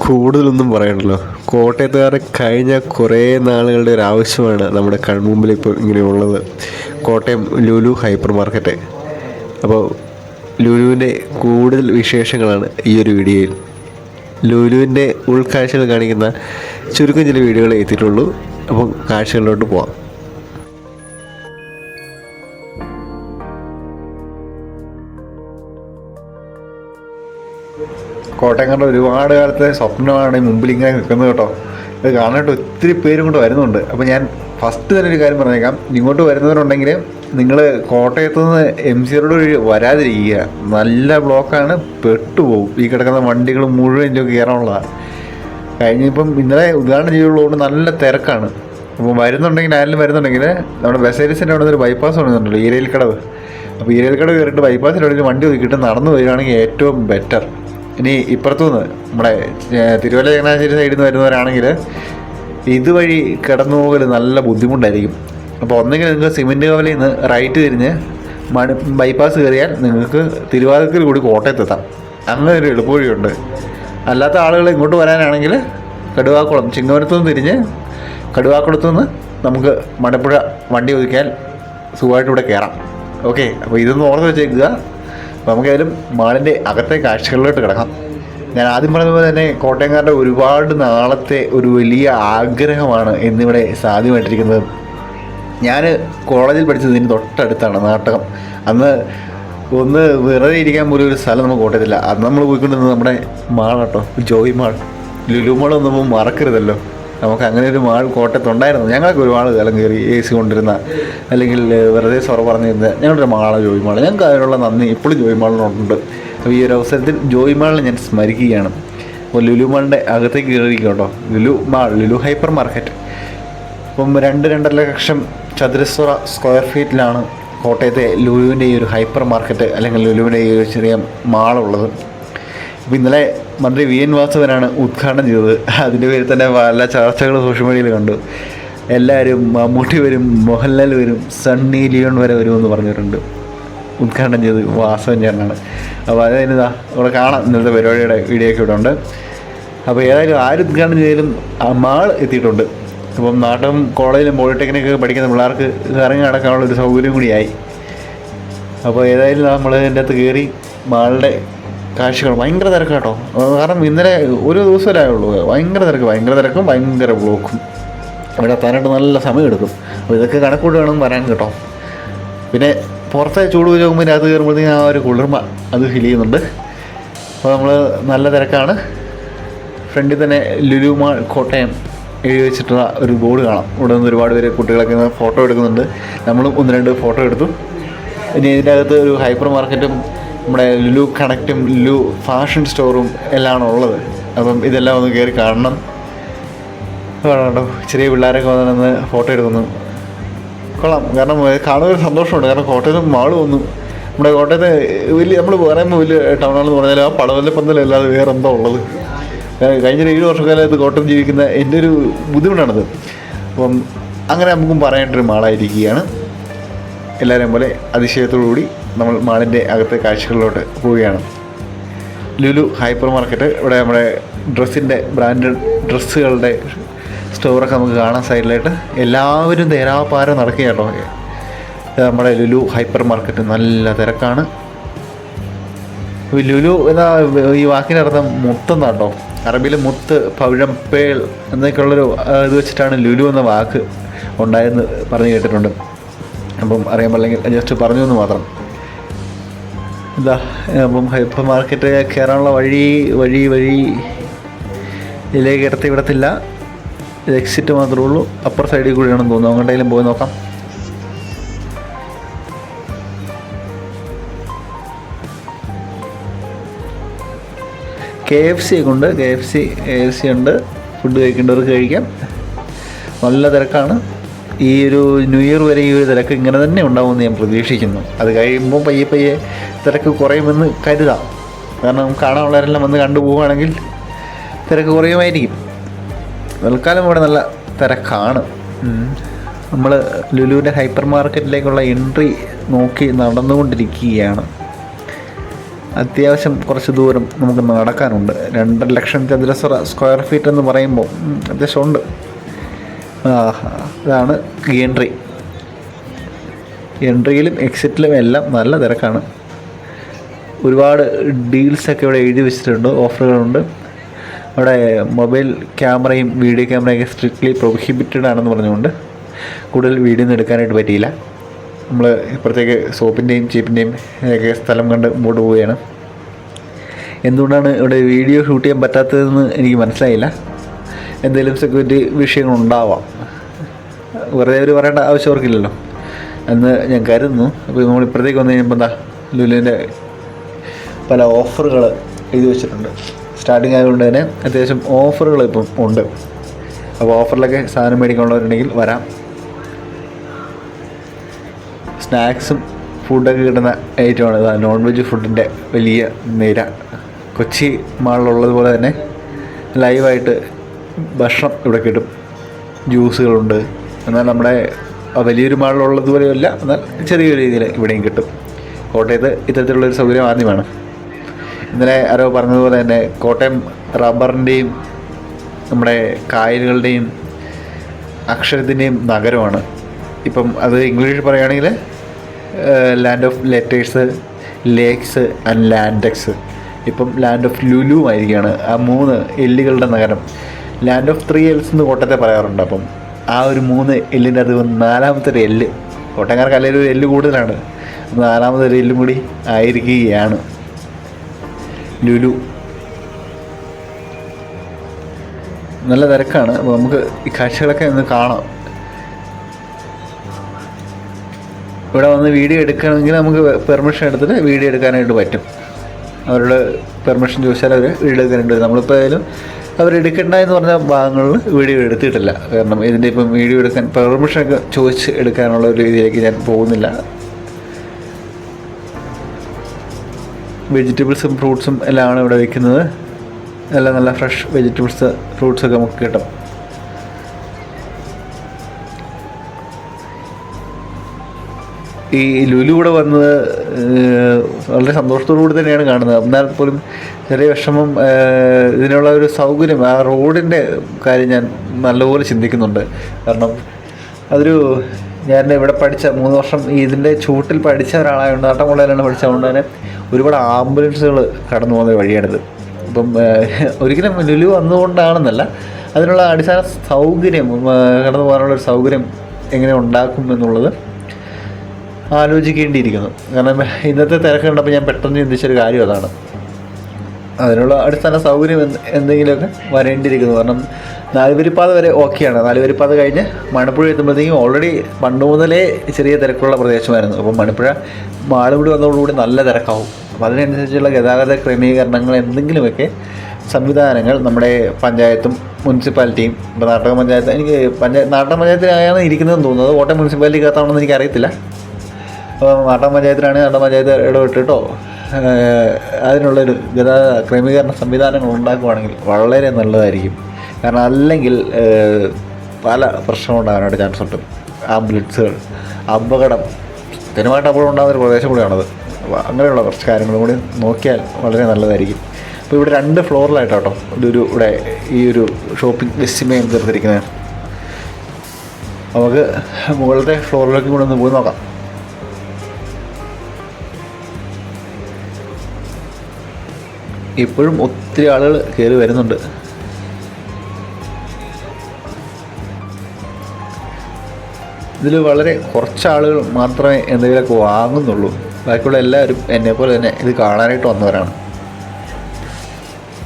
കൂടുതലൊന്നും പറയണ്ടല്ലോ. കോട്ടയത്തുകാരെ കഴിഞ്ഞ കുറേ നാളുകളുടെ ഒരു ആവശ്യമാണ് നമ്മുടെ കൺമുമ്പിൽ ഇപ്പോൾ ഇങ്ങനെയുള്ളത്. Kottayam Lulu hyper market. അപ്പോൾ ലുലുവിൻ്റെ കൂടുതൽ വിശേഷങ്ങളാണ് ഈ ഒരു വീഡിയോയിൽ. ലുലുവിൻ്റെ ഉൾക്കാഴ്ചകൾ കാണിക്കുന്ന ചുരുക്കം ചില വീഡിയോകൾ എത്തിയിട്ടുള്ളൂ. അപ്പോൾ കാഴ്ചകളിലോട്ട് പോവാം. കോട്ടയംകാരുടെ ഒരുപാട് കാലത്തെ സ്വപ്നമാണ് ഈ മുമ്പിൽ ഇങ്ങനെ നിൽക്കുന്നത് കേട്ടോ. ഇത് കാണാനായിട്ട് ഒത്തിരി പേരും കൊണ്ട് വരുന്നുണ്ട്. അപ്പോൾ ഞാൻ ഫസ്റ്റ് തന്നെ ഒരു കാര്യം പറഞ്ഞേക്കാം, ഇങ്ങോട്ട് വരുന്നവരുണ്ടെങ്കിൽ നിങ്ങൾ കോട്ടയത്തു നിന്ന് MC റോഡ് വഴി വരാതിരിക്കുക. നല്ല ബ്ലോക്കാണ്, പെട്ടുപോകും. ഈ കിടക്കുന്ന വണ്ടികൾ മുഴുവൻ ഇതിലേക്ക് കയറാനുള്ളതാണ്. കഴിഞ്ഞിപ്പം ഇന്നലെ ഉദ്ഘാടനം ചെയ്യുള്ളതുകൊണ്ട് നല്ല തിരക്കാണ്. അപ്പോൾ വരുന്നുണ്ടെങ്കിൽ ആരെങ്കിലും വരുന്നുണ്ടെങ്കിൽ നമ്മുടെ ബസേരിസിൻ്റെ അവിടെ ഒരു ബൈപ്പാസ് തുടങ്ങുന്നുണ്ടല്ലോ, ഈരയിൽക്കടവ്. അപ്പോൾ ഈരയിൽക്കടവ് കയറിയിട്ട് ബൈപ്പാസിൻ്റെ അവിടെ വണ്ടി ഒതുക്കിയിട്ട് നടന്നു വരികയാണെങ്കിൽ ഏറ്റവും ബെറ്റർ. ഇനി ഇപ്പുറത്തുനിന്ന് നമ്മുടെ തിരുവല്ല ചങ്ങനാശ്ശേരി സൈഡിൽ നിന്ന് വരുന്നവരാണെങ്കിൽ ഇതുവഴി കിടന്നു പോകൽ നല്ല ബുദ്ധിമുട്ടായിരിക്കും. അപ്പോൾ ഒന്നെങ്കിൽ നിങ്ങൾക്ക് സിമെൻറ്റ് കവലയിൽ നിന്ന് റൈറ്റ് തിരിഞ്ഞ് ബൈപ്പാസ് കയറിയാൽ നിങ്ങൾക്ക് തിരുവാതിരക്കൽ കൂടി കോട്ടയത്തെത്താം. അങ്ങനെ ഒരു എളുപ്പവഴിയുണ്ട്. അല്ലാത്ത ആളുകൾ ഇങ്ങോട്ട് വരാനാണെങ്കിൽ കടുവാക്കുളം ചിങ്ങവനത്തു നിന്ന് തിരിഞ്ഞ് കടുവാക്കുളത്തു നിന്ന് നമുക്ക് മടപ്പുഴ വണ്ടി ഒതുക്കിയാൽ സുഖമായിട്ട് ഇവിടെ കയറാം. ഓക്കെ, അപ്പോൾ ഇതൊന്ന് ഓർത്ത് വെച്ചേക്കുക. അപ്പോൾ നമുക്കേതായാലും മാളിൻ്റെ അകത്തെ കാഴ്ചകളിലോട്ട് കിടക്കാം. ഞാൻ ആദ്യം പറഞ്ഞതുപോലെ തന്നെ കോട്ടയംകാരുടെ ഒരുപാട് നാളത്തെ ഒരു വലിയ ആഗ്രഹമാണ് എന്നിവിടെ സാധ്യമായിട്ടിരിക്കുന്നത്. ഞാൻ കോളേജിൽ പഠിച്ചത് ഇതിന് തൊട്ടടുത്താണ് നാട്ടകം. അന്ന് ഒന്ന് വെറുതെ ഇരിക്കാൻ പോലും ഒരു സ്ഥലം നമുക്ക് കോട്ടയത്തില്ല. അന്ന് നമ്മൾ പോയിക്കൊണ്ടിരുന്നത് നമ്മുടെ മാളാട്ടോ, ജോയ് മാൾ. ലുലു മാളൊന്നും മറക്കരുതല്ലോ. നമുക്ക് അങ്ങനെ ഒരു മാൾ കോട്ടയത്തുണ്ടായിരുന്നു. ഞങ്ങൾക്ക് ഒരുപാട് കാലം കയറി AC കൊണ്ടിരുന്ന, അല്ലെങ്കിൽ വെറുതെ സൊറ പറഞ്ഞിരുന്ന ഞങ്ങളുടെ മാള ജോയ് മാൾ. ഞങ്ങൾക്ക് അതിനുള്ള നന്ദി ഇപ്പോഴും ജോയ് മാളിനോടുണ്ട്. അപ്പോൾ ഈ ഒരു അവസരത്തിൽ ജോയ് മാളിനെ ഞാൻ സ്മരിക്കുകയാണ്. അപ്പോൾ ലുലു മാളിൻ്റെ അകത്തേക്ക് കയറിയിരിക്കും കേട്ടോ. Lulu mall, Lulu hyper market. ഇപ്പം 2-2.5 ലക്ഷം ചതുരശ്ര സ്ക്വയർ ഫീറ്റിലാണ് കോട്ടയത്തെ ലുലുവിൻ്റെ ഈ ഒരു ഹൈപ്പർ മാർക്കറ്റ് അല്ലെങ്കിൽ ലുലുവിൻ്റെ ഈ ഒരു ചെറിയ മാളുള്ളത്. ഇപ്പോൾ ഇന്നലെ മന്ത്രി VN വാസവനാണ് ഉദ്ഘാടനം ചെയ്തത്. അതിൻ്റെ പേരിൽ തന്നെ പല ചർച്ചകൾ സോഷ്യൽ മീഡിയയിൽ കണ്ടു. എല്ലാവരും മമ്മൂട്ടി വരും, മോഹൻലാൽ വരും, സണ്ണി ലിയോൺ വരെ വരുമെന്ന് പറഞ്ഞിട്ടുണ്ട്. ഉദ്ഘാടനം ചെയ്ത് വാസവൻ ചേട്ടനാണ്. അപ്പോൾ അതിനിതാ ഇവിടെ കാണാം. ഇന്നത്തെ പരിപാടിയുടെ വീഡിയോ ഒക്കെ ഇവിടെ ഉണ്ട്. അപ്പോൾ ഏതായാലും ആര് ഉദ്ഘാടനം ചെയ്താലും ആ മാൾ എത്തിയിട്ടുണ്ട്. അപ്പം നാട്ടും കോളേജിലും പോളിടെക്നിക്ക് പഠിക്കുന്ന പിള്ളേർക്ക് ഇറങ്ങി നടക്കാനുള്ള ഒരു സൗകര്യം കൂടിയായി. അപ്പോൾ ഏതായാലും നമ്മൾ ഇതിൻ്റെ അകത്ത് കയറി മാളുടെ കാഴ്ചകൾ. ഭയങ്കര തിരക്ക് കേട്ടോ. കാരണം ഇന്നലെ ഒരു ദിവസമല്ലേ ആയുള്ളൂ. ഭയങ്കര തിരക്കും ഭയങ്കര ബ്ലോക്കും. ഇവിടെ എത്താനായിട്ട് നല്ല സമയം എടുക്കും. അപ്പോൾ ഇതൊക്കെ കണക്കൂട്ട് വേണം വരാൻ കേട്ടോ. പിന്നെ പുറത്തെ ചൂട് നോക്കുമ്പോൾ അകത്ത് കയറുമ്പോഴത്തേക്കും ആ ഒരു കുളിർമ അത് ഫീൽ ചെയ്യുന്നുണ്ട്. അപ്പോൾ നമ്മൾ നല്ല തിരക്കാണ്. ഫ്രണ്ടിൽ തന്നെ ലുലു മാൾ കോട്ടയം എഴുതി വെച്ചിട്ടുള്ള ഒരു ബോർഡ് കാണാം. ഇവിടെ നിന്ന് ഒരുപാട് പേര് കുട്ടികളൊക്കെ ഫോട്ടോ എടുക്കുന്നുണ്ട്. നമ്മളും 1-2 ഫോട്ടോ എടുത്തു. ഇനി ഇതിൻ്റെ അകത്ത് ഒരു ഹൈപ്പർ മാർക്കറ്റും നമ്മുടെ ലുലു കണക്റ്റും ലുലു ഫാഷൻ സ്റ്റോറും എല്ലാമാണ് ഉള്ളത്. അപ്പം ഇതെല്ലാം ഒന്ന് കയറി കാണണം. കാണാണ്ടോ ചെറിയ പിള്ളേരൊക്കെ വന്ന് ഫോട്ടോ എടുക്കുന്നു. കൊള്ളാം. കാരണം കാണുന്നൊരു സന്തോഷമുണ്ട്. കാരണം കോട്ടയത്ത് മാള് വന്നു. നമ്മുടെ കോട്ടയത്ത് വലിയ നമ്മൾ പറയുമ്പോൾ വലിയ ടൗണാണെന്ന് പറഞ്ഞാൽ ആ പടവലപ്പന്തലല്ലാതെ വേറെ എന്താ ഉള്ളത്. കഴിഞ്ഞ 7 വർഷക്കാലത്ത് കോട്ടയം ജീവിക്കുന്ന എൻ്റെ ഒരു ബുദ്ധിമുട്ടാണത്. അപ്പം അങ്ങനെ നമുക്കും പറയേണ്ടൊരു മാളായിരിക്കുകയാണ്. എല്ലാവരെയും പോലെ അതിശയത്തോടുകൂടി നമ്മൾ മാളിൻ്റെ അകത്തെ കാഴ്ചകളിലോട്ട് പോവുകയാണ്. Lulu hyper market. ഇവിടെ നമ്മുടെ ഡ്രസ്സിൻ്റെ ബ്രാൻഡഡ് ഡ്രസ്സുകളുടെ സ്റ്റോറൊക്കെ നമുക്ക് കാണാൻ സൈഡിലായിട്ട്. എല്ലാവരും തേരാപ്പാരം നടക്കുക കേട്ടോ. നമ്മുടെ ലുലു ഹൈപ്പർ മാർക്കറ്റ് നല്ല തിരക്കാണ്. ലുലു എന്ന ഈ വാക്കിനർത്ഥം മുത്തെന്നാട്ടോ. അറബിയിൽ മുത്ത്, പവിഴം, പേൾ എന്നൊക്കെയുള്ളൊരു ഇത് വെച്ചിട്ടാണ് ലുലു എന്ന വാക്ക് ഉണ്ടായെന്ന് പറഞ്ഞു കേട്ടിട്ടുണ്ട്. അപ്പം അറിയാൻ പാടില്ലെങ്കിൽ ജസ്റ്റ് പറഞ്ഞു എന്ന് മാത്രം. എന്താ അപ്പം ഹൈപ്പർ മാർക്കറ്റ് കയറാനുള്ള വഴി ഇതിലേക്ക് ഇടത്തി വിടത്തില്ല. ഇത് എക്സിറ്റ് മാത്രമേ ഉള്ളൂ. അപ്പർ സൈഡിൽ കൂടിയാണെന്ന് തോന്നുന്നു. അങ്ങോട്ടെങ്കിലും പോയി നോക്കാം. KFC ഒക്കെ ഉണ്ട്. KFC ഉണ്ട്. ഫുഡ് കഴിക്കേണ്ടവർക്ക് കഴിക്കാം. നല്ല തിരക്കാണ്. ഈ ഒരു ന്യൂ ഇയർ വരെ ഈ ഒരു തിരക്ക് ഇങ്ങനെ തന്നെ ഉണ്ടാവുമെന്ന് ഞാൻ പ്രതീക്ഷിക്കുന്നു. അത് കഴിയുമ്പോൾ പയ്യെ തിരക്ക് കുറയുമെന്ന് കരുതാം. കാരണം കാണാനുള്ളവരെല്ലാം വന്ന് കണ്ടുപോവുകയാണെങ്കിൽ തിരക്ക് കുറയുമായിരിക്കും. തൽക്കാലം ഇവിടെ നല്ല തിരക്കാണ്. നമ്മൾ ലുലുവിൻ്റെ ഹൈപ്പർ മാർക്കറ്റിലേക്കുള്ള എൻട്രി നോക്കി നടന്നുകൊണ്ടിരിക്കുകയാണ്. അത്യാവശ്യം കുറച്ച് ദൂരം നമുക്ക് നടക്കാനുണ്ട്. 2.5 ലക്ഷം ചതുരശ്ര സ്ക്വയർ ഫീറ്റ് എന്ന് പറയുമ്പോൾ അത്യാവശ്യം ഉണ്ട്. ഇതാണ് എൻട്രി. എൻട്രിയിലും എക്സിറ്റിലും എല്ലാം നല്ല തിരക്കാണ്. ഒരുപാട് ഡീൽസൊക്കെ ഇവിടെ എഴുതി വെച്ചിട്ടുണ്ട്, ഓഫറുകളുണ്ട്. അവിടെ മൊബൈൽ ക്യാമറയും വീഡിയോ ക്യാമറയൊക്കെ സ്ട്രിക്ട്ലി പ്രൊഹിബിറ്റഡ് ആണെന്ന് പറഞ്ഞുകൊണ്ട് കൂടുതൽ വീഡിയോ ഒന്നും എടുക്കാനായിട്ട് പറ്റിയില്ല. നമ്മൾ ഇപ്പുറത്തേക്ക് സോപ്പിൻ്റെയും ചീപ്പിൻ്റെയും ഒക്കെ സ്ഥലം കണ്ട് മുമ്പോട്ട് പോവുകയാണ്. എന്തുകൊണ്ടാണ് ഇവിടെ വീഡിയോ ഷൂട്ട് ചെയ്യാൻ പറ്റാത്തതെന്ന് എനിക്ക് മനസ്സിലായില്ല. എന്തെങ്കിലും സെക്യൂരിറ്റി വിഷയങ്ങളുണ്ടാവാം. വെറുതെ അവർ പറയേണ്ട ആവശ്യം അവർക്കില്ലല്ലോ എന്ന് ഞാൻ കരുതുന്നു. അപ്പോൾ നമ്മൾ ഇപ്പുറത്തേക്ക് വന്നു കഴിഞ്ഞപ്പോൾ എന്താ ലുലുവിൻ്റെ പല ഓഫറുകൾ എഴുതി വെച്ചിട്ടുണ്ട്. സ്റ്റാർട്ടിങ് ആയതുകൊണ്ട് തന്നെ അത്യാവശ്യം ഓഫറുകൾ ഇപ്പം ഉണ്ട്. അപ്പോൾ ഓഫറിലൊക്കെ സാധനം മേടിക്കാനുള്ളവരുണ്ടെങ്കിൽ വരാം. സ്നാക്സും ഫുഡൊക്കെ കിട്ടുന്ന ഐറ്റമാണ് ഇത്. നോൺ വെജ് ഫുഡിൻ്റെ വലിയ നിര. കൊച്ചി മാളിലുള്ളതുപോലെ തന്നെ ലൈവായിട്ട് ഭക്ഷണം ഇവിടെ കിട്ടും. ജ്യൂസുകളുണ്ട്. എന്നാൽ നമ്മുടെ വലിയൊരു മാളിലുള്ളതുപോലെയല്ല, എന്നാൽ ചെറിയൊരു രീതിയിൽ ഇവിടെയും കിട്ടും. കോട്ടയത്ത് ഇത്തരത്തിലുള്ളൊരു സൗകര്യം ആദ്യമാണ്. ഇന്നലെ ആരോ പറഞ്ഞതുപോലെ തന്നെ കോട്ടയം റബ്ബറിൻ്റെയും നമ്മുടെ കായലുകളുടെയും അക്ഷരത്തിൻ്റെയും നഗരമാണ്. ഇപ്പം അത് ഇംഗ്ലീഷിൽ പറയുകയാണെങ്കിൽ land of letters, lakes and latex. ഇപ്പം ലാൻഡ് ഓഫ് ലുലു ആയിരിക്കുകയാണ്. ആ 3 എല്ലുകളുടെ നഗരം. ലാൻഡ് ഓഫ് 3 എൽസ് എന്ന് കോട്ടയത്തെ പറയാറുണ്ട്. അപ്പം ആ ഒരു 3 എല്ലിൻ്റെ അത് 4ാമത്തെ ഒരു എല്ല്. കോട്ടയംകാർക്ക് അല്ലെങ്കിൽ ഒരു എല്ല് കൂടുതലാണ്. 4ാമത്തെ ഒരു എല്ലും കൂടി ആയിരിക്കുകയാണ് ലുലു. നല്ല തിരക്കാണ്. അപ്പോൾ നമുക്ക് ഈ കാഴ്ചകളൊക്കെ ഒന്ന് കാണാം. ഇവിടെ വന്ന് വീഡിയോ എടുക്കണമെങ്കിൽ നമുക്ക് പെർമിഷൻ എടുത്തിട്ട് വീഡിയോ എടുക്കാനായിട്ട് പറ്റും. അവരോട് പെർമിഷൻ ചോദിച്ചാൽ അവർ വീഡിയോ എടുക്കാനായിട്ട് വരും. നമ്മളിപ്പോൾ ആയാലും അവരെടുക്കണ്ട എന്ന് പറഞ്ഞ ഭാഗങ്ങളിൽ വീഡിയോ എടുത്തിട്ടില്ല. കാരണം ഇതിൻ്റെ ഇപ്പം വീഡിയോ എടുക്കാൻ പെർമിഷനൊക്കെ ചോദിച്ച് എടുക്കാനുള്ള ഒരു രീതിയിലേക്ക് ഞാൻ പോകുന്നില്ല. വെജിറ്റബിൾസും ഫ്രൂട്ട്സും എല്ലാമാണ് ഇവിടെ വയ്ക്കുന്നത്. എല്ലാം നല്ല ഫ്രഷ് വെജിറ്റബിൾസ്, ഫ്രൂട്ട്സൊക്കെ നമുക്ക് കിട്ടും. ഈ ലുലു ഇവിടെ വന്നത് വളരെ സന്തോഷത്തോടു കൂടി തന്നെയാണ് കാണുന്നത്. എന്നാൽ പോലും ചെറിയ വിഷമം, ഇതിനുള്ള ഒരു സൗകര്യം, ആ റോഡിൻ്റെ കാര്യം ഞാൻ നല്ലപോലെ ചിന്തിക്കുന്നുണ്ട്. കാരണം അതൊരു ഞാൻ ഇവിടെ പഠിച്ച 3 വർഷം ഇതിൻ്റെ ചൂട്ടിൽ പഠിച്ച ഒരാളായതുകൊണ്ട്, നാട്ടംകൊള്ളയിലാണ് പഠിച്ചതുകൊണ്ട് തന്നെ ഒരുപാട് ആംബുലൻസുകൾ കടന്നു പോകുന്ന വഴിയാണിത്. അപ്പം ഒരിക്കലും ലുലു വന്നുകൊണ്ടാണെന്നല്ല, അതിനുള്ള അടിസ്ഥാന സൗകര്യം, കടന്നു പോകാനുള്ളൊരു സൗകര്യം എങ്ങനെ ഉണ്ടാക്കും എന്നുള്ളത് ആലോചിക്കേണ്ടിയിരിക്കുന്നു. കാരണം ഇന്നത്തെ തിരക്ക് കണ്ടപ്പോൾ ഞാൻ പെട്ടെന്ന് ചിന്തിച്ചൊരു കാര്യം അതാണ്. അതിനുള്ള അടിസ്ഥാന സൗകര്യം എന്തെങ്കിലുമൊക്കെ വരേണ്ടിയിരിക്കുന്നു. കാരണം 4 വരിപ്പാത വരെ ഓക്കെയാണ്. 4 വരിപ്പാത കഴിഞ്ഞ് മണപ്പുഴ എത്തുമ്പോഴത്തേക്കും ഓൾറെഡി പണ്ട് മുതലേ ചെറിയ തിരക്കുള്ള പ്രദേശമായിരുന്നു. അപ്പം മണപ്പുഴ മാളും കൂടി വന്നതോടുകൂടി നല്ല തിരക്കാവും. അപ്പോൾ അതിനനുസരിച്ചുള്ള ഗതാഗത ക്രമീകരണങ്ങൾ എന്തെങ്കിലുമൊക്കെ സംവിധാനങ്ങൾ നമ്മുടെ പഞ്ചായത്തും മുനിസിപ്പാലിറ്റിയും, ഇപ്പോൾ നാട്ടകം പഞ്ചായത്ത്, എനിക്ക് നാട്ടകം പഞ്ചായത്തിലായാണ് ഇരിക്കുന്നതെന്ന് തോന്നുന്നത്. കോട്ടയം മുനിസിപ്പാലിറ്റിക്കകത്താണെന്ന് എനിക്കറിയത്തില്ല. അപ്പോൾ നാട്ടകം പഞ്ചായത്തിലാണെങ്കിൽ നാട്ടകം പഞ്ചായത്ത് ഇടപെട്ടിട്ടോ അതിനുള്ളൊരു ഗതാഗത ക്രമീകരണ സംവിധാനങ്ങൾ ഉണ്ടാക്കുകയാണെങ്കിൽ വളരെ നല്ലതായിരിക്കും. കാരണം അല്ലെങ്കിൽ പല പ്രശ്നവും ഉണ്ടാകാനായിട്ട് ചാൻസ് ഉണ്ട്. ആംബുലൻസുകൾ, അപകടം, സ്ഥിരമായിട്ട് അപകടം ഉണ്ടാകുന്ന ഒരു പ്രദേശം കൂടിയാണത്. അപ്പോൾ അങ്ങനെയുള്ള കുറച്ച് കാര്യങ്ങളും കൂടി നോക്കിയാൽ വളരെ നല്ലതായിരിക്കും. അപ്പോൾ ഇവിടെ 2 ഫ്ലോറിലായിട്ടോ ഇവിടെ ഈ ഒരു ഷോപ്പിംഗ് വിസ്മയം തീർത്തിരിക്കുന്നത്. നമുക്ക് മുകളിലത്തെ ഫ്ലോറിലേക്ക് കൂടെ ഒന്ന് പോയി നോക്കാം. ഇപ്പോഴും ഒത്തിരി ആളുകൾ കയറി വരുന്നുണ്ട്. ഇതിൽ വളരെ കുറച്ച് ആളുകൾ മാത്രമേ എന്തെങ്കിലുമൊക്കെ വാങ്ങുന്നുള്ളൂ. ബാക്കിയുള്ള എല്ലാവരും എന്നെപ്പോലെ തന്നെ ഇത് കാണാനായിട്ട് വന്നവരാണ്.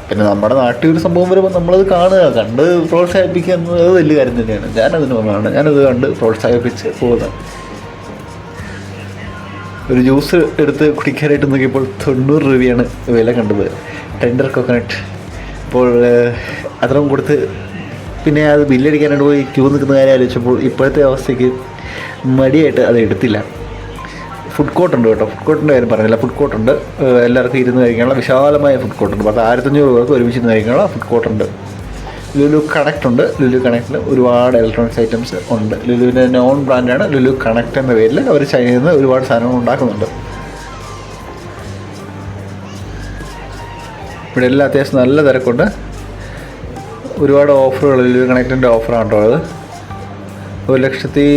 പിന്നെ നമ്മുടെ നാട്ടിൽ ഒരു സംഭവം വരുമ്പോൾ നമ്മളത് കാണുക, കണ്ട് പ്രോത്സാഹിപ്പിക്കുക എന്നത് വലിയ കാര്യം തന്നെയാണ്. ഞാനതിന് വന്നതാണ്. ഞാനത് കണ്ട് പ്രോത്സാഹിപ്പിച്ച് പോകുന്നത്. ഒരു ജ്യൂസ് എടുത്ത് കുടിക്കാനായിട്ട് നോക്കിയപ്പോൾ 90 രൂപയാണ് വില കണ്ടത്. Tender coconut. അപ്പോൾ അത്രയും കൊടുത്ത് പിന്നെ അത് ബില്ലടിക്കാനായിട്ട് പോയി ക്യൂ നിൽക്കുന്ന കാര്യം ആലോചിച്ചപ്പോൾ ഇപ്പോഴത്തെ അവസ്ഥയ്ക്ക് മടിയായിട്ട് അത് എടുത്തില്ല. ഫുഡ് കോർട്ടുണ്ട് കേട്ടോ. ഫുഡ് കോർട്ടിൻ്റെ കാര്യം പറഞ്ഞില്ല. ഫുഡ് കോർട്ടുണ്ട്. എല്ലാവർക്കും ഇരുന്ന് കഴിക്കാനുള്ള വിശാലമായ ഫുഡ് കോർട്ടുണ്ട്. 1500 പേർക്ക് ഒരുമിച്ച് ഇരുന്ന് കഴിക്കാനുള്ള ഫുഡ് കോർട്ടുണ്ട്. ലുലു കണക്റ്റ് ഉണ്ട്. ലുലു കണക്റ്റിൽ ഒരുപാട് ഇലക്ട്രോണിക്സ് ഐറ്റംസ് ഉണ്ട്. ലുലുവിൻ്റെ നോൺ ബ്രാൻഡാണ് ലുലു കണക്റ്റ് എന്ന പേരിൽ അവർ ചൈനയിൽ നിന്ന് ഒരുപാട് സാധനങ്ങൾ ഉണ്ടാക്കുന്നുണ്ട്. ഇവിടെ എല്ലാം അത്യാവശ്യം നല്ല തിരക്കുണ്ട്. ഒരുപാട് ഓഫറുകൾ, ലുലു കണക്റ്റിൻ്റെ ഓഫറാണ് കേട്ടോ അത്. 1,06,000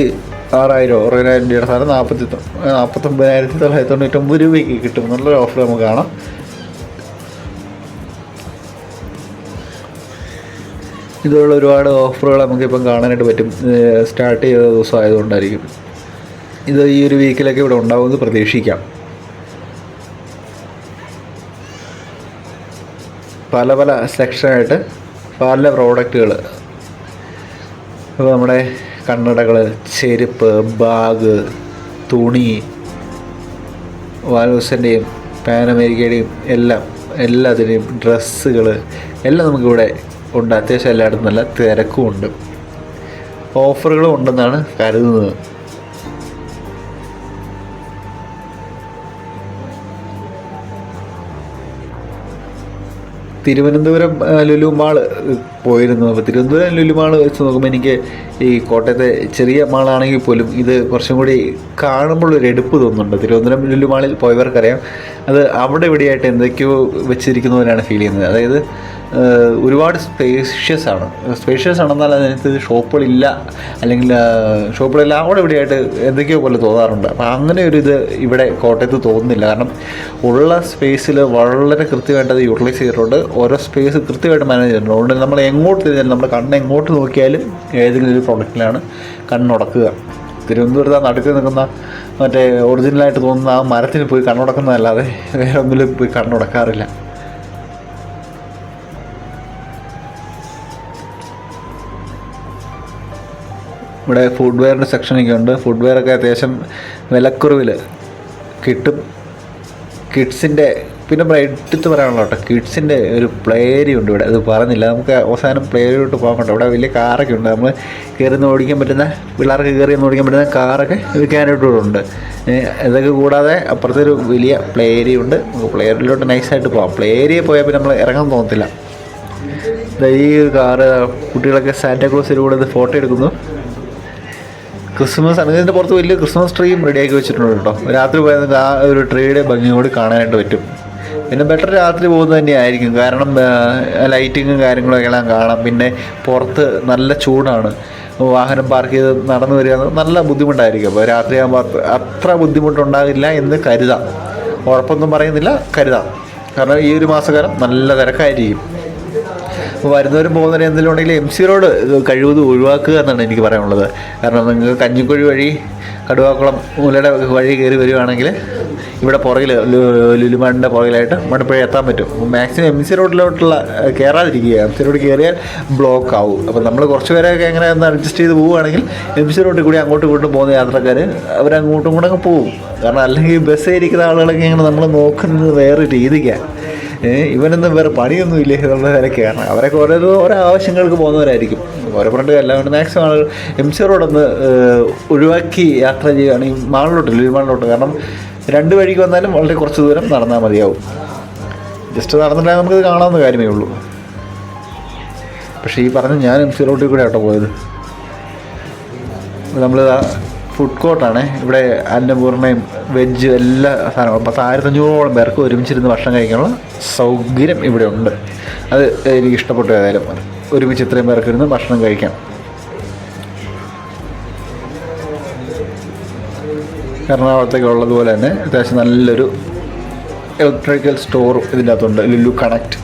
60,000 രൂപയുടെ സാധനം 49,999 രൂപയ്ക്ക് കിട്ടും. നല്ലൊരു ഓഫർ നമുക്ക് കാണാം. ഇതുള്ള ഒരുപാട് ഓഫറുകൾ നമുക്കിപ്പം കാണാനായിട്ട് പറ്റും. സ്റ്റാർട്ട് ചെയ്ത ദിവസം ആയതുകൊണ്ടായിരിക്കും. ഇത് ഈ ഒരു വീക്കിലൊക്കെ ഇവിടെ ഉണ്ടാവുമെന്ന് പ്രതീക്ഷിക്കാം. പല പല സെക്ഷനായിട്ട് പല പ്രോഡക്റ്റുകൾ. അപ്പോൾ നമ്മുടെ കണ്ണടകൾ, ചെരുപ്പ്, ബാഗ്, തുണി, വാലൂസിൻ്റെയും പാൻ അമേരിക്കയുടെയും എല്ലാത്തിൻ്റെയും ഡ്രസ്സുകൾ എല്ലാം നമുക്കിവിടെ ഉണ്ട്. അത്യാവശ്യം എല്ലായിടത്തും നല്ല തിരക്കും ഉണ്ട്, ഓഫറുകളും ഉണ്ടെന്നാണ് കരുതുന്നത്. തിരുവനന്തപുരം ലുലു മാൾ പോയിരുന്നു. അപ്പോൾ തിരുവനന്തപുരം ലുലു മാൾ വെച്ച് നോക്കുമ്പോൾ എനിക്ക് ഈ കോട്ടയത്തെ ചെറിയ മാളാണെങ്കിൽ പോലും ഇത് കുറച്ചും കൂടി കാണുമ്പോൾ ഒരു എടുപ്പ് തോന്നുന്നുണ്ട്. തിരുവനന്തപുരം ലുലു മാളിൽ പോയവർക്കറിയാം, അത് അവിടെ ഇവിടെയായിട്ട് എന്തൊക്കെയോ വെച്ചിരിക്കുന്ന പോലെയാണ് ഫീൽ ചെയ്യുന്നത്. അതായത് ഒരുപാട് സ്പേഷ്യസ് ആണെന്നാൽ അതിനകത്ത് ഷോപ്പുകളില്ല, അല്ലെങ്കിൽ ഷോപ്പുകളില്ല, അവിടെ ഇവിടെയായിട്ട് എന്തൊക്കെയോ പോലെ തോന്നാറുണ്ട്. അപ്പോൾ അങ്ങനെ ഒരു ഇത് ഇവിടെ കോട്ടയത്ത് തോന്നുന്നില്ല. കാരണം ഉള്ള സ്പേസിൽ വളരെ കൃത്യമായിട്ട് അത് യൂട്ടിലൈസ് ചെയ്തിട്ടുണ്ട്. ഓരോ സ്പേസ് കൃത്യമായിട്ട് മാനേജ് ചെയ്തിട്ടുണ്ട്. അതുകൊണ്ട് നമ്മൾ എങ്ങോട്ട് തിരിഞ്ഞാലും നമ്മുടെ കണ്ണ് എങ്ങോട്ട് നോക്കിയാലും ഏതെങ്കിലും ഒരു പ്രൊഡക്റ്റിലാണ് കണ്ണുടക്കുക. തിരുവനന്തപുരത്ത് നടുക്ക് നിൽക്കുന്ന മറ്റേ ഒറിജിനലായിട്ട് തോന്നുന്ന ആ മരത്തിന് പോയി കണ്ണുടക്കുന്നതല്ലാതെ വേറെ ഒന്നിലും പോയി കണ്ണുടക്കാറില്ല. ഇവിടെ ഫുഡ് വെയറിൻ്റെ സെക്ഷനൊക്കെ ഉണ്ട്. ഫുഡ് വെയറൊക്കെ അത്യാവശ്യം വിലക്കുറവിൽ കിട്ടും. കിഡ്സിൻ്റെ പിന്നെ എടുത്ത് പറയാനുള്ള കേട്ടോ, കിഡ്സിൻ്റെ ഒരു പ്ലേ ഏരിയ ഉണ്ട് ഇവിടെ. അത് പറഞ്ഞില്ല, നമുക്ക് അവസാനം പ്ലേ ഏരിയയിലോട്ട് പോകാൻ കേട്ടോ. ഇവിടെ വലിയ കാറൊക്കെ ഉണ്ട്, നമ്മൾ കയറി ഓടിക്കാൻ പറ്റുന്ന, പിള്ളേർക്ക് കയറി ഓടിക്കാൻ പറ്റുന്ന കാറൊക്കെ വിൽക്കാനായിട്ടുണ്ട്. ഇതൊക്കെ കൂടാതെ അപ്പുറത്തൊരു വലിയ പ്ലേ ഏരിയ ഉണ്ട്. നമുക്ക് പ്ലേ ഏരിയയിലോട്ട് നൈസായിട്ട് പോകാം. പ്ലേ ഏരിയ പോയാൽ പിന്നെ നമ്മൾ ഇറങ്ങാൻ തോന്നത്തില്ല. ഈ ഒരു കാറ് കുട്ടികളൊക്കെ സാന്റാക്ലോസിൻ്റെ കൂടെ ഇത് ഫോട്ടോ എടുക്കുന്നു. ക്രിസ്മസ് ആണ്. ഇതിൻ്റെ പുറത്ത് വലിയ ക്രിസ്മസ് ട്രീയും റെഡിയാക്കി വെച്ചിട്ടുണ്ട് കേട്ടോ. രാത്രി പോയാൽ ആ ഒരു ട്രീയുടെ ഭംഗി കൂടി കാണാനായിട്ട് പറ്റും. പിന്നെ ബെറ്റർ രാത്രി പോകുന്നത് തന്നെയായിരിക്കും, കാരണം ലൈറ്റിങ്ങും കാര്യങ്ങളൊക്കെ എല്ലാം കാണാം. പിന്നെ പുറത്ത് നല്ല ചൂടാണ്, വാഹനം പാർക്ക് ചെയ്ത് നടന്നു വരിക നല്ല ബുദ്ധിമുട്ടായിരിക്കും. അപ്പോൾ രാത്രിയാകുമ്പോൾ അത്ര ബുദ്ധിമുട്ടുണ്ടാകില്ല എന്ന് കരുതാം. ഉറപ്പൊന്നും പറയുന്നില്ല, കരുതാം. കാരണം ഈ ഒരു മാസക്കാലം നല്ല തിരക്കായിരിക്കും. അപ്പോൾ വരുന്നവരും പോകുന്നവരും എന്തെങ്കിലും ഉണ്ടെങ്കിൽ MC റോഡ് കഴിവതും ഒഴിവാക്കുക എന്നാണ് എനിക്ക് പറയാനുള്ളത്. കാരണം നിങ്ങൾക്ക് കഞ്ഞിക്കുഴി വഴി കടുവാക്കുളം മൂലയുടെ വഴി കയറി വരികയാണെങ്കിൽ ഇവിടെ പുറകിൽ ലുലുമാളിൻ്റെ പുറകിലായിട്ട് മണപ്പുഴ എത്താൻ പറ്റും. Maximum MC റോഡിലോട്ടുള്ള കയറാതിരിക്കുക. MC റോഡ് കയറിയാൽ ബ്ലോക്ക് ആവും. അപ്പോൾ നമ്മൾ കുറച്ച് പേരെയൊക്കെ എങ്ങനെ ഒന്ന് അഡ്ജസ്റ്റ് ചെയ്ത് പോവുകയാണെങ്കിൽ MC റോഡിൽ കൂടി അങ്ങോട്ടും ഇങ്ങോട്ടും പോകുന്ന യാത്രക്കാർ അവരങ്ങോട്ടും കൂടെ അങ്ങ് പോകും. കാരണം അല്ലെങ്കിൽ ബസ്സിൽ ഇരിക്കുന്ന ആളുകളൊക്കെ ഇങ്ങനെ നമ്മൾ നോക്കുന്നത് വേറെ രീതിക്കാണ്. ഇവനൊന്നും വേറെ പണിയൊന്നുമില്ലേ എന്നുള്ള നിലയ്ക്കാണ്. അവരൊക്കെ ഓരോ ആവശ്യങ്ങൾക്ക് പോകുന്നവരായിരിക്കും. ഓരോ ഫ്രണ്ട് അല്ലാണ്ട് മാക്സിമം ആളുകൾ MC റോഡൊന്ന് ഒഴിവാക്കി യാത്ര ചെയ്യുകയാണെങ്കിൽ മാളിലോട്ട്, ലുലു മാളിലോട്ട്. കാരണം രണ്ട് വഴിക്ക് വന്നാലും വളരെ കുറച്ച് ദൂരം നടന്നാൽ മതിയാവും. ജസ്റ്റ് നടന്നിട്ടുണ്ടെങ്കിൽ നമുക്കത് കാണാവുന്ന കാര്യമേ ഉള്ളൂ. പക്ഷേ ഈ പറഞ്ഞ ഞാൻ MC റോഡിൽ കൂടെ ആട്ടോ പോയത്. നമ്മൾ ഫുഡ് കോർട്ടാണ് ഇവിടെ. അന്നപൂർണ്ണയും വെജ് എല്ലാ സാധനങ്ങളും 10,500 പേർക്ക് ഒരുമിച്ചിരുന്ന് ഭക്ഷണം കഴിക്കാനുള്ള സൗകര്യം ഇവിടെ ഉണ്ട്. അത് എനിക്ക് ഇഷ്ടപ്പെട്ടു. ഏതായാലും ഒരുമിച്ച് ഇത്രയും പേർക്ക് ഇരുന്ന് ഭക്ഷണം കഴിക്കാം. എറണാകുളത്തേക്ക് ഉള്ളതുപോലെ തന്നെ അത്യാവശ്യം നല്ലൊരു ഇലക്ട്രിക്കൽ സ്റ്റോറും ഇതിൻ്റെ അകത്തുണ്ട്, ലുലു കണക്റ്റ്.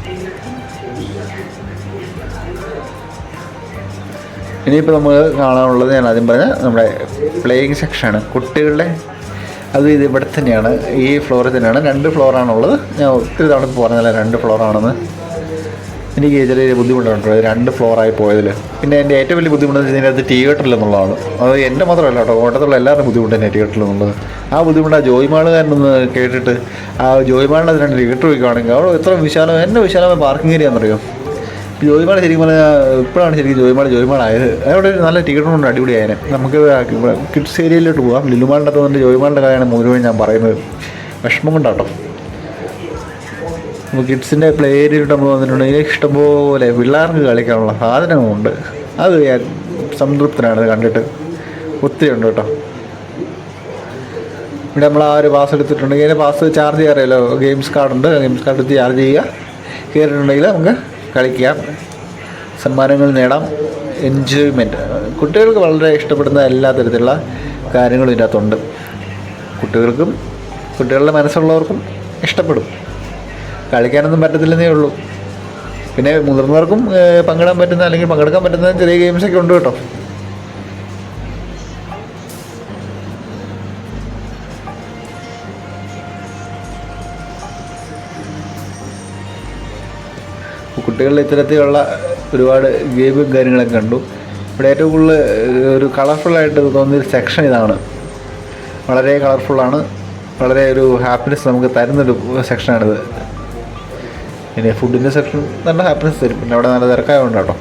ഇനിയിപ്പോൾ നമ്മൾ കാണാനുള്ളത് ഞാൻ ആദ്യം പറഞ്ഞ നമ്മുടെ പ്ലേയിങ് സെക്ഷനാണ് കുട്ടികളുടെ. അത് ഇത് ഇവിടെ തന്നെയാണ്, ഈ ഫ്ലോറിൽ തന്നെയാണ്. 2 ഫ്ലോറാണുള്ളത്. ഞാൻ ഒത്തിരി തവണ പറഞ്ഞില്ല 2 ഫ്ലോറാണെന്ന്. എനിക്ക് ചെറിയ ബുദ്ധിമുട്ടുണ്ട് 2 ഫ്ലോറായി പോയതിൽ. പിന്നെ എൻ്റെ ഏറ്റവും വലിയ ബുദ്ധിമുട്ടെന്ന് വെച്ചാൽ ഇതിനകത്ത് തിയേറ്ററിൽ എന്നുള്ളതാണ്. അത് എൻ്റെ മാത്രമല്ല കേട്ടോ, കോട്ടയത്തുള്ള എല്ലാവരുടെയും ബുദ്ധിമുട്ട് തന്നെ തിയേറ്ററിൽ എന്നുള്ളത്. ആ ബുദ്ധിമുട്ട് ആ ജോയ്മാളുകാരനൊന്ന് കേട്ടിട്ട് ആ ജോയ്മാളിൻ്റെ 2 തിയേറ്റർ വയ്ക്കുകയാണെങ്കിൽ അവിടെ എത്ര വിശാലം, എന്നെ വിശാലമായ പാർക്കിംഗ് ഏരിയ എന്നറിയോ. ജോയ്മാൾ ശരിക്കും പറഞ്ഞാൽ ഇപ്പോഴാണ് ശരിക്കും ജോയ്മാളായത്. അവിടെ ഒരു നല്ല ടിക്കറ്റുണ്ട്, അടിപൊളിയായതിനെ. നമുക്ക് കിഡ്സ് ഏരിയയിലോട്ട് പോകാം. ലുലുമാളിൻ്റെ അകത്ത് വന്നിട്ട് ജോയ്മാളിൻ്റെ കാര്യമാണ് മുഴുവൻ ഞാൻ പറയുന്നത്. വിഷമം കൊണ്ടാട്ടോ. അപ്പോൾ കിഡ്സിൻ്റെ പ്ലേ ഏരിയയിലോട്ട് നമ്മൾ വന്നിട്ടുണ്ടെങ്കിൽ ഇഷ്ടംപോലെ പിള്ളേർക്ക് കളിക്കാനുള്ള സാധനങ്ങളുണ്ട്. അത് ഞാൻ സംതൃപ്തനാണ് കണ്ടിട്ട്. ഒത്തിരി ഉണ്ട് കേട്ടോ. ഇവിടെ നമ്മൾ ആ ഒരു പാസ് എടുത്തിട്ടുണ്ടെങ്കിൽ അതിൻ്റെ പാസ് ചാർജ് ചെയ്യാറില്ലല്ലോ. ഗെയിംസ് കാർഡുണ്ട്, ഗെയിംസ് കാർഡ് എടുത്ത് ചാർജ് ചെയ്യുക. കയറിയിട്ടുണ്ടെങ്കിൽ നമുക്ക് കളിക്കാം, സമ്മാനങ്ങൾ നേടാം, എൻജോയ്മെൻറ്റ്. കുട്ടികൾക്ക് വളരെ ഇഷ്ടപ്പെടുന്ന എല്ലാ തരത്തിലുള്ള കാര്യങ്ങളും ഇതിനകത്തുണ്ട്. കുട്ടികൾക്കും കുട്ടികളുടെ മനസ്സുള്ളവർക്കും ഇഷ്ടപ്പെടും. കളിക്കാനൊന്നും പറ്റത്തില്ലെന്നേ ഉള്ളൂ. പിന്നെ മുതിർന്നവർക്കും പങ്കിടാൻ പറ്റുന്ന അല്ലെങ്കിൽ പങ്കെടുക്കാൻ പറ്റുന്ന ചെറിയ ഗെയിംസൊക്കെ ഉണ്ട് കേട്ടോ. കുട്ടികളുടെ ഇത്തരത്തിലുള്ള ഒരുപാട് ഗെയിമും കാര്യങ്ങളൊക്കെ കണ്ടു. ഇവിടെ ഏറ്റവും കൂടുതൽ ഒരു കളർഫുള്ളായിട്ട് തോന്നിയൊരു സെക്ഷൻ ഇതാണ്. വളരെ കളർഫുള്ളാണ്, വളരെ ഒരു ഹാപ്പിനെസ് നമുക്ക് തരുന്നൊരു സെക്ഷനാണിത്. പിന്നെ ഫുഡിൻ്റെ സെക്ഷൻ നല്ല ഹാപ്പിനെസ് തരും. പിന്നെ അവിടെ നല്ല തിരക്കായതുകൊണ്ട് കേട്ടോ.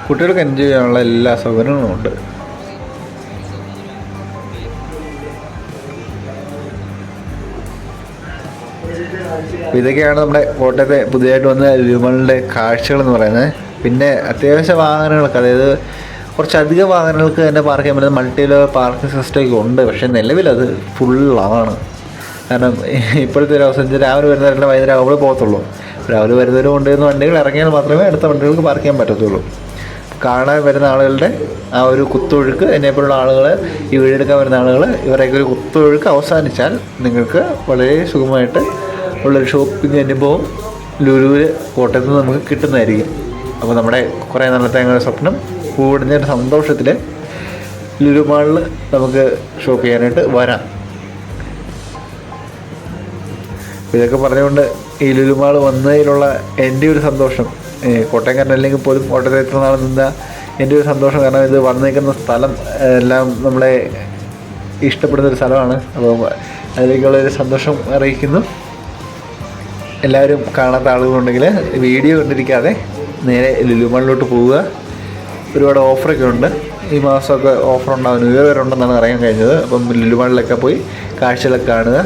കുട്ടികൾക്ക് എൻജോയ് ചെയ്യാനുള്ള എല്ലാ സൗകര്യങ്ങളും ഉണ്ട്. അപ്പോൾ ഇതൊക്കെയാണ് നമ്മുടെ കോട്ടയത്തെ പുതിയതായിട്ട് വന്ന ലുലുമാളിൻ്റെ കാഴ്ചകളെന്ന് പറയുന്നത്. പിന്നെ അത്യാവശ്യ വാഹനങ്ങൾക്ക്, അതായത് കുറച്ചധികം വാഹനങ്ങൾക്ക് തന്നെ പാർക്ക് ചെയ്യാൻ പറ്റുന്ന മൾട്ടി ലെവൽ പാർക്കിംഗ് സിസ്റ്റമൊക്കെ ഉണ്ട്. പക്ഷേ നിലവിലത് ഫുള്ളാണ്. കാരണം ഇപ്പോഴത്തെ ഒരു അവസ്ഥ രാവിലെ വരുന്നവരെല്ലാം വൈകുന്നേരം ആകുമ്പോൾ പോകത്തുള്ളൂ. രാവിലെ വരുന്നവർ കൊണ്ടുവരുന്ന വണ്ടികൾ ഇറങ്ങിയാൽ മാത്രമേ അടുത്ത വണ്ടികൾക്ക് പാർക്ക് ചെയ്യാൻ പറ്റത്തുള്ളൂ. കാണാൻ വരുന്ന ആളുകളുടെ ആ ഒരു കുത്തൊഴുക്ക്, എന്നെപ്പോലുള്ള ആളുകൾ, ഈ വീടെടുക്കാൻ വരുന്ന ആളുകൾ, ഇവരൊക്കെ ഒരു കുത്തൊഴുക്ക് അവസാനിച്ചാൽ നിങ്ങൾക്ക് വളരെ സുഖമായിട്ട് ഉള്ളൊരു ഷോപ്പിംഗ് അനുഭവം ലുലുവിൽ കോട്ടയത്ത് നിന്ന് നമുക്ക് കിട്ടുന്നതായിരിക്കും. അപ്പോൾ നമ്മുടെ കുറേ നാളത്തെ ഞങ്ങളുടെ സ്വപ്നം കൂടുന്നതിൻ്റെ സന്തോഷത്തിൽ ലുലു മാളിൽ നമുക്ക് ഷോപ്പ് ചെയ്യാനായിട്ട് വരാം. ഇതൊക്കെ പറഞ്ഞുകൊണ്ട് ഈ ലുലു മാൾ വന്നതിലുള്ള എൻ്റെ ഒരു സന്തോഷം, കോട്ടയംകാരനല്ലെങ്കിൽ പോലും കോട്ടയത്ത് എത്ര നാൾ നിന്ന എൻ്റെ ഒരു സന്തോഷം. കാരണം ഇത് വന്നേക്കുന്ന സ്ഥലം എല്ലാം നമ്മളെ ഇഷ്ടപ്പെടുന്നൊരു സ്ഥലമാണ്. അപ്പോൾ അതിലേക്കുള്ളൊരു സന്തോഷം അറിയിക്കുന്നു. എല്ലാവരും കാണാത്ത ആളുകളുണ്ടെങ്കിൽ വീഡിയോ കണ്ടിരിക്കാതെ നേരെ ലുലു മാളിലോട്ട് പോവുക. ഒരുപാട് ഓഫറൊക്കെ ഉണ്ട്. ഈ മാസമൊക്കെ ഓഫർ ഉണ്ടാകും, ന്യൂ ഇയർ വരെ ഉണ്ടെന്നാണ് അറിയാൻ കഴിഞ്ഞത്. അപ്പം ലുലു മാളിലൊക്കെ പോയി കാഴ്ചകളൊക്കെ കാണുക.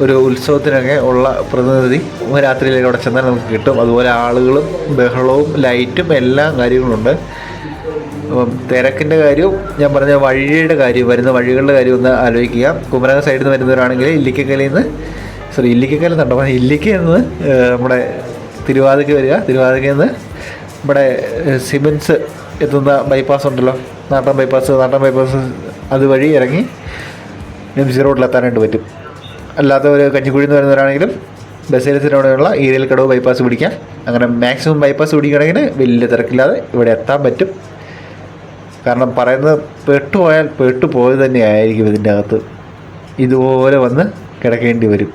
ഒരു ഉത്സവത്തിനൊക്കെ ഉള്ള പ്രതിനിധി രാത്രിയിലേക്ക് അവിടെ ചെന്നാൽ നമുക്ക് കിട്ടും. അതുപോലെ ആളുകളും ബഹളവും ലൈറ്റും എല്ലാ കാര്യങ്ങളുണ്ട്. അപ്പം തിരക്കിൻ്റെ കാര്യവും ഞാൻ പറഞ്ഞ വഴിയുടെ കാര്യം, വരുന്ന വഴികളുടെ കാര്യം ഒന്ന് ആലോചിക്കുക. കുമരകം സൈഡിൽ നിന്ന് വരുന്നവരാണെങ്കിൽ ഇല്ലിക്കക്കലിൽ നിന്ന് നമ്മുടെ തിരുവാതിരയ്ക്ക് വരിക. തിരുവാതിരയ്ക്ക് നിന്ന് നമ്മുടെ സിമൻസ് എത്തുന്ന ബൈപ്പാസ് ഉണ്ടല്ലോ, നാട്ടൻ ബൈപ്പാസ് അതുവഴി ഇറങ്ങി എംസി റോഡിലെത്താനായിട്ട് പറ്റും. അല്ലാത്തവർ കഞ്ഞിക്കുഴിയിൽ നിന്ന് വരുന്നവരാണെങ്കിലും ബസേലസിനോടെയുള്ള ഈരൽ കടവ് ബൈപ്പാസ് പിടിക്കാം. അങ്ങനെ മാക്സിമം ബൈപ്പാസ് പിടിക്കുകയാണെങ്കിൽ വലിയ തിരക്കില്ലാതെ ഇവിടെ എത്താൻ പറ്റും. കാരണം പറയുന്നത് പെട്ടുപോയാൽ പെട്ടുപോയത് തന്നെയായിരിക്കും. ഇതിൻ്റെ അകത്ത് ഇതുപോലെ വന്ന് കിടക്കേണ്ടി വരും.